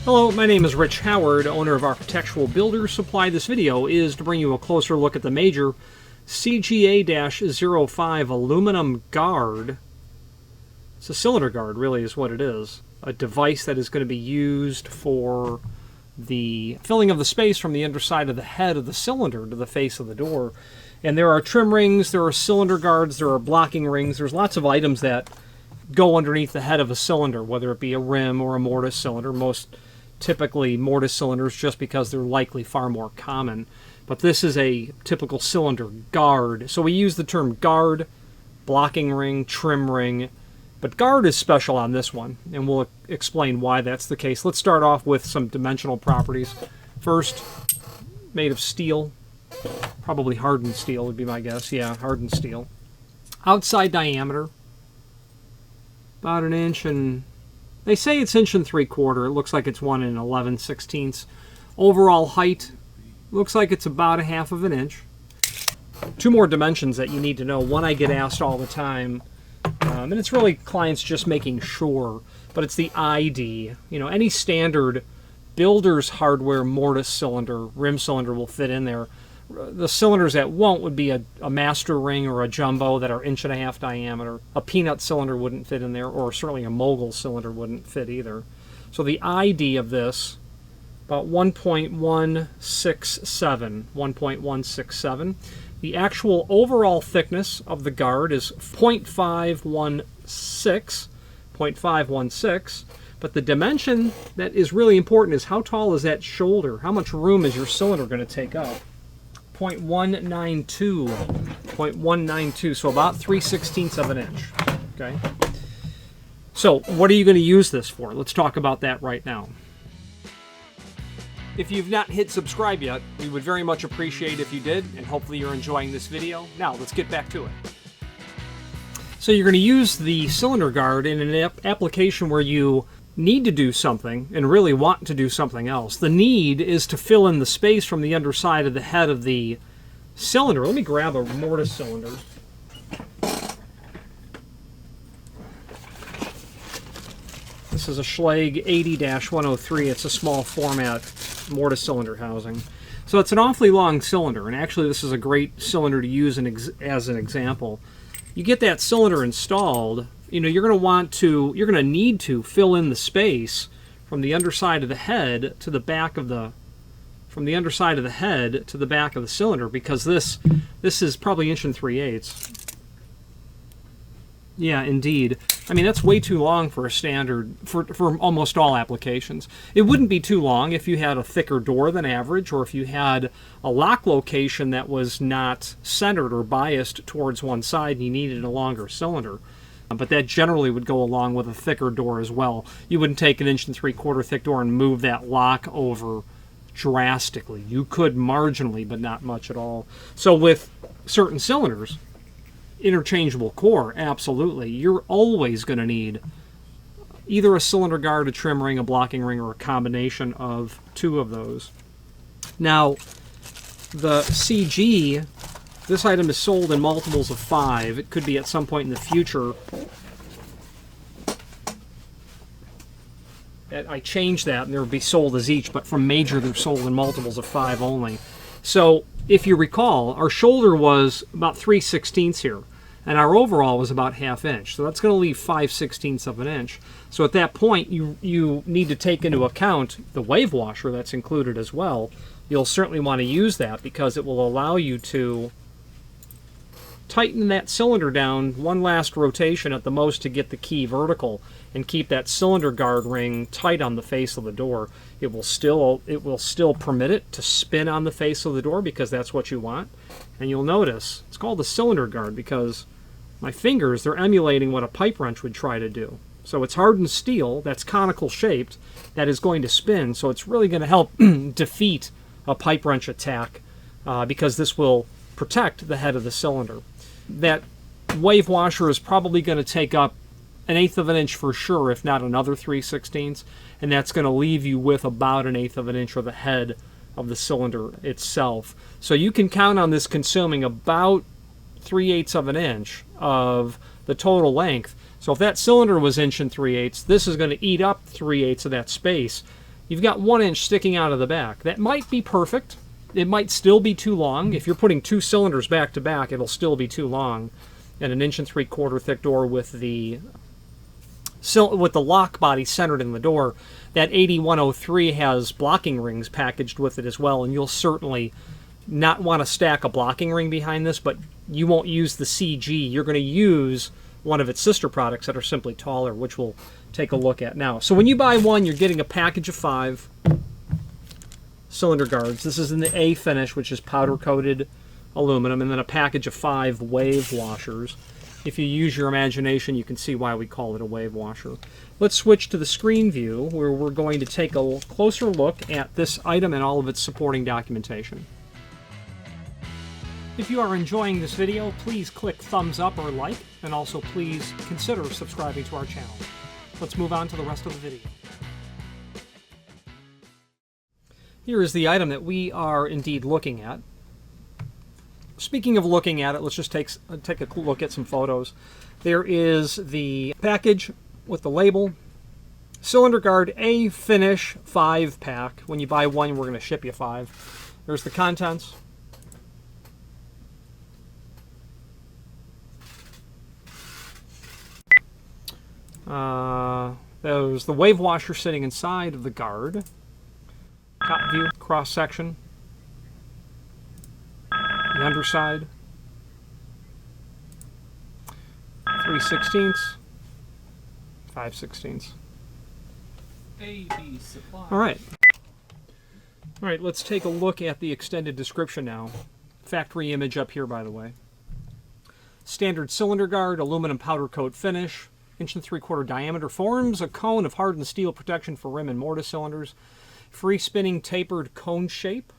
Hello, my name is Rich Howard, owner of Architectural Builders Supply. This video is to bring you a closer look at the major CGA-5 aluminum guard. It's a cylinder guard, really, is what it is. A device that is going to be used for the filling of the space from the underside of the head of the cylinder to the face of the door. And there are trim rings, there are cylinder guards, there are blocking rings. There's lots of items that go underneath the head of a cylinder, whether it be a rim or a mortise cylinder. Most typically mortise cylinders, just because they're likely far more common. But this is a typical cylinder guard. So we use the term guard, blocking ring, trim ring, but guard is special on this one, and we'll explain why that's the case. Let's start off with some dimensional properties. First, made of steel, probably hardened steel would be my guess. Yeah, hardened steel. Outside diameter, about 1 inch, and they say it's 1 3/4. It looks like it's 1 11/16. Overall height looks like it's about 1/2 inch. Two more dimensions that you need to know. One I get asked all the time, and it's really clients just making sure, but it's the ID. You know, any standard builder's hardware mortise cylinder, rim cylinder will fit in there. The cylinders that won't would be a master ring or a jumbo that are 1.5 inch diameter. A peanut cylinder wouldn't fit in there, or certainly a mogul cylinder wouldn't fit either. So the ID of this, about 1.167. 1.167. The actual overall thickness of the guard is 0.516. But the dimension that is really important is how tall is that shoulder? How much room is your cylinder going to take up? 0.192, so about 3/16 of an inch. Okay. So what are you going to use this for? Let's talk about that right now. If you've not hit subscribe yet, we would very much appreciate if you did, and hopefully you're enjoying this video. Now let's get back to it. So you're going to use the cylinder guard in an application where you need to do something and really want to do something else. The need is to fill in the space from the underside of the head of the cylinder. Let me grab a mortise cylinder. This is a Schlage 80-103. It's a small format mortise cylinder housing. So it's an awfully long cylinder, and actually this is a great cylinder to use as an example. You get that cylinder installed, you know, you're going to need to fill in the space from the underside of the head to the back of the, cylinder, because this is probably 1 3/8. Yeah, indeed. I mean, that's way too long for a standard, for almost all applications. It wouldn't be too long if you had a thicker door than average, or if you had a lock location that was not centered or biased towards one side and you needed a longer cylinder. But that generally would go along with a thicker door as well. You wouldn't take an 1 3/4 thick door and move that lock over drastically. You could marginally, but not much at all. So with certain cylinders, interchangeable core, absolutely. You're always going to need either a cylinder guard, a trim ring, a blocking ring, or a combination of two of those. Now, the CG, this item is sold in multiples of 5. It could be at some point in the future that I change that and they would be sold as each, but from major they're sold in multiples of 5 only. So if you recall, our shoulder was about 3/16 here, and our overall was about 1/2 inch. So that's going to leave 5/16 of an inch. So at that point, you need to take into account the wave washer that's included as well. You'll certainly want to use that because it will allow you to tighten that cylinder down one last rotation at the most to get the key vertical and keep that cylinder guard ring tight on the face of the door. It will still permit it to spin on the face of the door because that's what you want. And you'll notice it's called the cylinder guard because my fingers, they're emulating what a pipe wrench would try to do. So it's hardened steel that's conical shaped that is going to spin, so it's really going to help defeat a pipe wrench attack because this will protect the head of the cylinder. That wave washer is probably going to take up 1/8 of an inch for sure, if not another 3/16, and that's going to leave you with about 1/8 of an inch of the head of the cylinder itself. So you can count on this consuming about 3/8 of an inch of the total length. So if that cylinder was 1 3/8, this is going to eat up 3/8 of that space. you've got 1 inch sticking out of the back. That might be perfect. It might still be too long. If you're putting 2 cylinders back to back, it'll still be too long. And an 1 3/4 thick door with the lock body centered in the door. That 8103 has blocking rings packaged with it as well, and you'll certainly not want to stack a blocking ring behind this, but you won't use the CG. You're going to use one of its sister products that are simply taller, which we'll take a look at now. So when you buy one, you're getting a package of 5 cylinder guards. This is in the A finish, which is powder coated aluminum, and then a package of 5 wave washers. If you use your imagination, you can see why we call it a wave washer. Let's switch to the screen view, where we're going to take a closer look at this item and all of its supporting documentation. If you are enjoying this video, please click thumbs up or like, and also please consider subscribing to our channel. Let's move on to the rest of the video. Here is the item that we are indeed looking at. Speaking of looking at it, let's just take a look at some photos. There is the package with the label, Cylinder Guard A Finish 5-pack. When you buy one, we're going to ship you 5. There's the contents. There's the wave washer sitting inside of the guard. Top view, cross section. The underside. 3/16, 5/16. AB supply. All right, let's take a look at the extended description now. Factory image up here, by the way. Standard cylinder guard, aluminum powder coat finish, 1 3/4 diameter, forms a cone of hardened steel protection for rim and mortise cylinders. Free spinning tapered cone shape.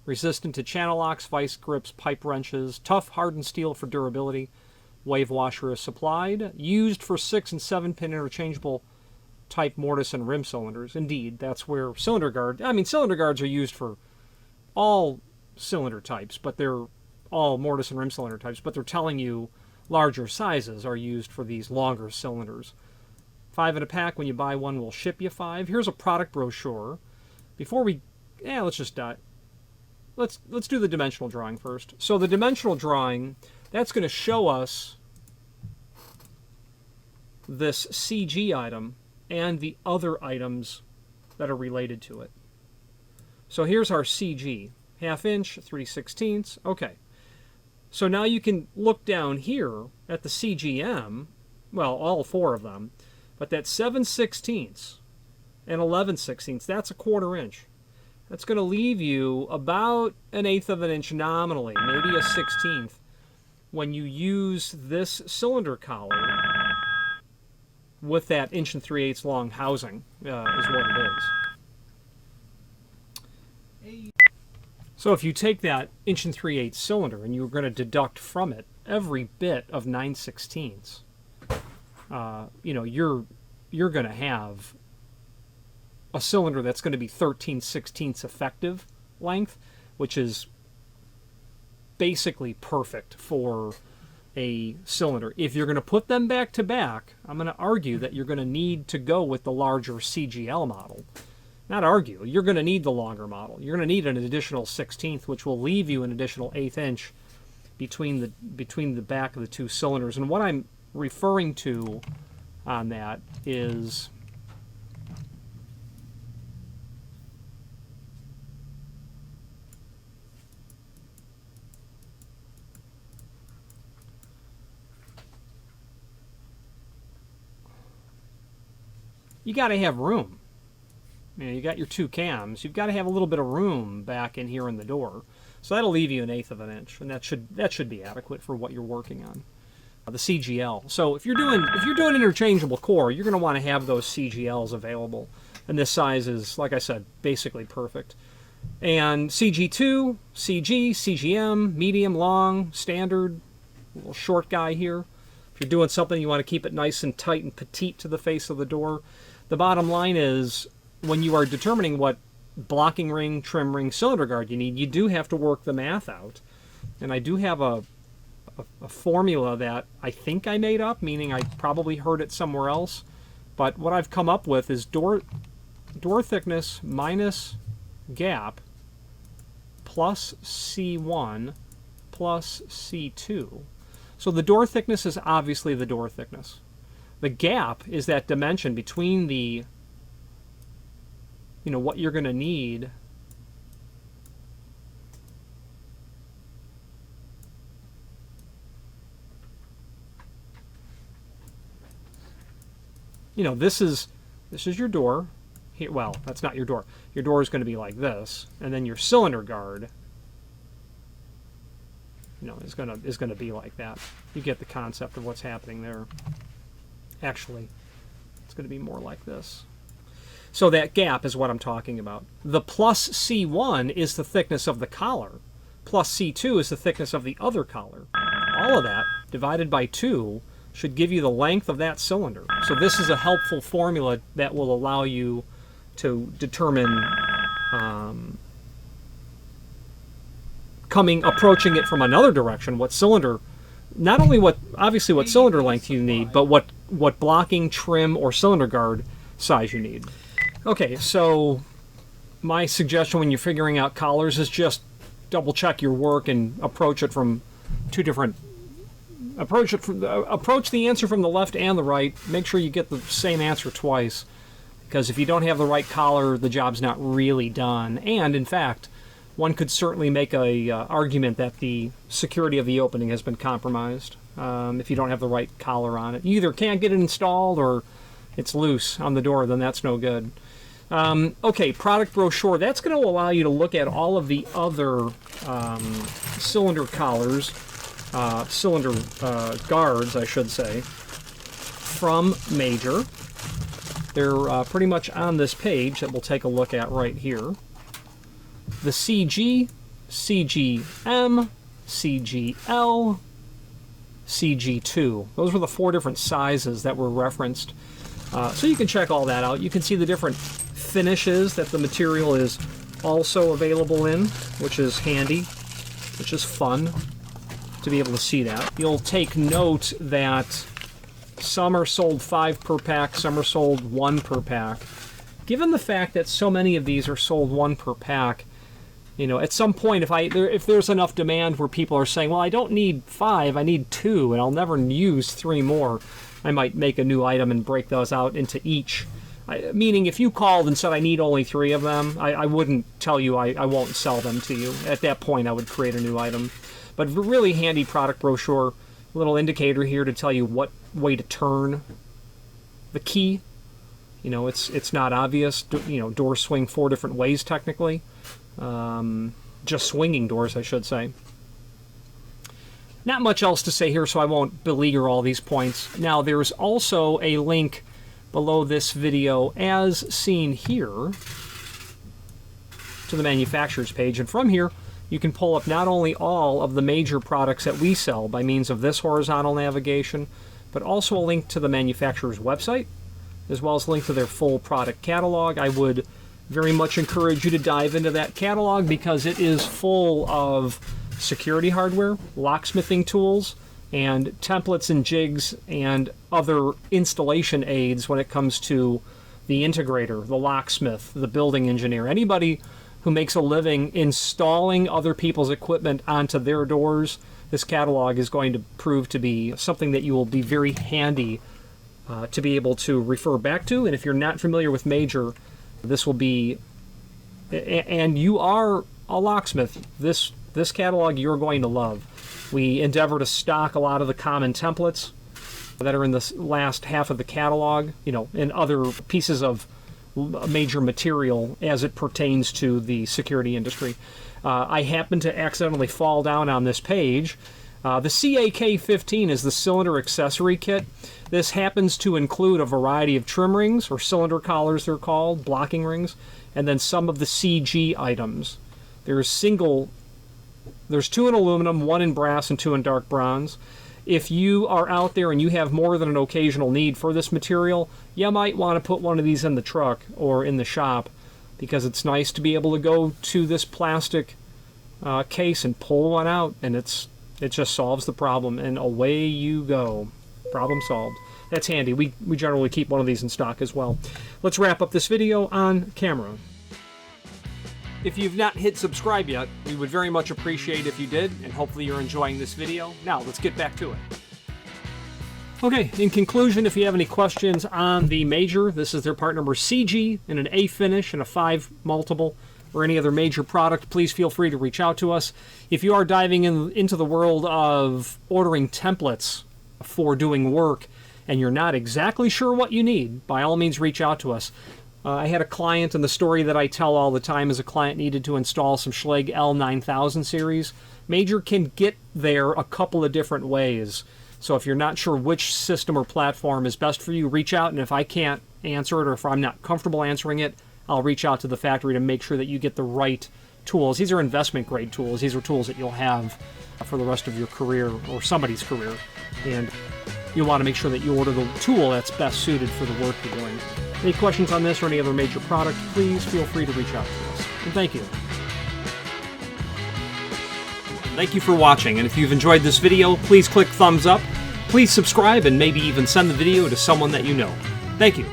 Resistant to channel locks, vice grips, pipe wrenches. Tough hardened steel for durability. Wave washer is supplied. Used for 6 and 7 pin interchangeable type mortise and rim cylinders. Indeed, that's where cylinder guards are used for all cylinder types, but they're all mortise and rim cylinder types, but they're telling you larger sizes are used for these longer cylinders. 5 in a pack. When you buy one, we'll ship you 5. Here's a product brochure. Before we, let's do the dimensional drawing first. So the dimensional drawing, that's going to show us this CG item and the other items that are related to it. So here's our CG, 1/2 inch, 3/16. Okay. So now you can look down here at the CGM, well, all 4 of them, but that 7/16 and 11/16, that's a 1/4 inch. That's going to leave you about 1/8 of an inch nominally, maybe a 1/16, when you use this cylinder collar with that 1 3/8 long housing, is what it is. So if you take that 1 3/8 cylinder and you're going to deduct from it every bit of 9/16, you're going to have a cylinder that's going to be 13/16 effective length, which is basically perfect for a cylinder. If you're going to put them back to back, I'm going to argue that you're going to need to go with the larger CGL model. Not argue, you're going to need the longer model. You're going to need an additional 1/16, which will leave you an additional 1/8 inch between the back of the 2 cylinders. And what I'm referring to on that is you got to have room. You got your 2 cams. You've got to have a little bit of room back in here in the door. So that'll leave you 1/8 of an inch, and that should be adequate for what you're working on. The CGL. So if you're doing interchangeable core, you're going to want to have those CGLs available. And this size is, like I said, basically perfect. And CG2, CG, CGM, medium, long, standard, little short guy here. If you're doing something you want to keep it nice and tight and petite to the face of the door. The bottom line is, when you are determining what blocking ring, trim ring, cylinder guard you need, you do have to work the math out. And I do have a formula that I think I made up, meaning I probably heard it somewhere else. But what I've come up with is door thickness minus gap plus C1 plus C2. So the door thickness is obviously the door thickness. The gap is that dimension between the, what you're going to need this is your door. Here, well, that's not your door. Your door is going to be like this, and then your cylinder guard, is going to be like that. You get the concept of what's happening there. Actually, it's going to be more like this. So that gap is what I'm talking about. The plus C1 is the thickness of the collar. Plus C2 is the thickness of the other collar. All of that divided by 2 should give you the length of that cylinder. So this is a helpful formula that will allow you to determine approaching it from another direction, what cylinder, not only obviously what cylinder length you need, but what blocking, trim, or cylinder guard size you need. Okay, so my suggestion when you're figuring out collars is just double check your work and approach it from two different. Approach the answer from the left and the right. Make sure you get the same answer twice, because if you don't have the right collar, the job's not really done. And in fact, one could certainly make a argument that the security of the opening has been compromised if you don't have the right collar on it. You either can't get it installed or it's loose on the door, then that's no good. Okay, product brochure. That's going to allow you to look at all of the other cylinder collars, cylinder guards, I should say, from Major. They're pretty much on this page that we'll take a look at right here. The CG, CGM, CGL, CG2. Those were the 4 different sizes that were referenced. So you can check all that out. You can see the different finishes that the material is also available in, which is handy, which is fun to be able to see that. You'll take note that some are sold 5 per pack, some are sold 1 per pack. Given the fact that so many of these are sold 1 per pack, at some point, if there's enough demand where people are saying, well, I don't need 5, I need 2, and I'll never use 3 more, I might make a new item and break those out into each. Meaning, if you called and said I need only 3 of them, I wouldn't tell you I won't sell them to you. At that point, I would create a new item. But really handy product brochure, little indicator here to tell you what way to turn the key. It's not obvious. Doors swing 4 different ways technically. Just swinging doors, I should say. Not much else to say here, so I won't beleaguer all these points. Now, there's also a link below this video, as seen here, to the manufacturer's page. And from here, you can pull up not only all of the major products that we sell by means of this horizontal navigation, but also a link to the manufacturer's website, as well as a link to their full product catalog. I would very much encourage you to dive into that catalog because it is full of security hardware, locksmithing tools, and templates and jigs and other installation aids when it comes to the integrator, the locksmith, the building engineer, anybody who makes a living installing other people's equipment onto their doors. This catalog is going to prove to be something that you will be very handy to be able to refer back to. And if you're not familiar with Major, this will be, and you are a locksmith, this catalog you're going to love. We endeavor to stock a lot of the common templates that are in the last half of the catalog, and other pieces of major material as it pertains to the security industry. I happened to accidentally fall down on this page. The CGA-15 is the cylinder accessory kit. This happens to include a variety of trim rings, or cylinder collars they're called, blocking rings, and then some of the CG items. There's 2 in aluminum, 1 in brass, and 2 in dark bronze. If you are out there and you have more than an occasional need for this material, you might want to put one of these in the truck or in the shop, because it's nice to be able to go to this plastic case and pull one out, and it just solves the problem, and away you go. Problem solved. that's handy. We generally keep one of these in stock as well. Let's wrap up this video on camera. If you've not hit subscribe yet, we would very much appreciate if you did, and hopefully you're enjoying this video. Now, let's get back to it. Okay, in conclusion, if you have any questions on the Major, this is their part number CG in an A finish and a 5 multiple, or any other Major product, please feel free to reach out to us. If you are diving into the world of ordering templates for doing work, and you're not exactly sure what you need, by all means reach out to us. I had a client, and the story that I tell all the time is a client needed to install some Schlage L9000 series. Major can get there a couple of different ways. So if you're not sure which system or platform is best for you, reach out, and if I can't answer it or if I'm not comfortable answering it, I'll reach out to the factory to make sure that you get the right tools. These are investment grade tools. These are tools that you'll have for the rest of your career or somebody's career. And you want to make sure that you order the tool that's best suited for the work you're doing. Any questions on this or any other Major product, please feel free to reach out to us. And thank you. Thank you for watching, and if you've enjoyed this video, please click thumbs up, please subscribe, and maybe even send the video to someone that you know. Thank you.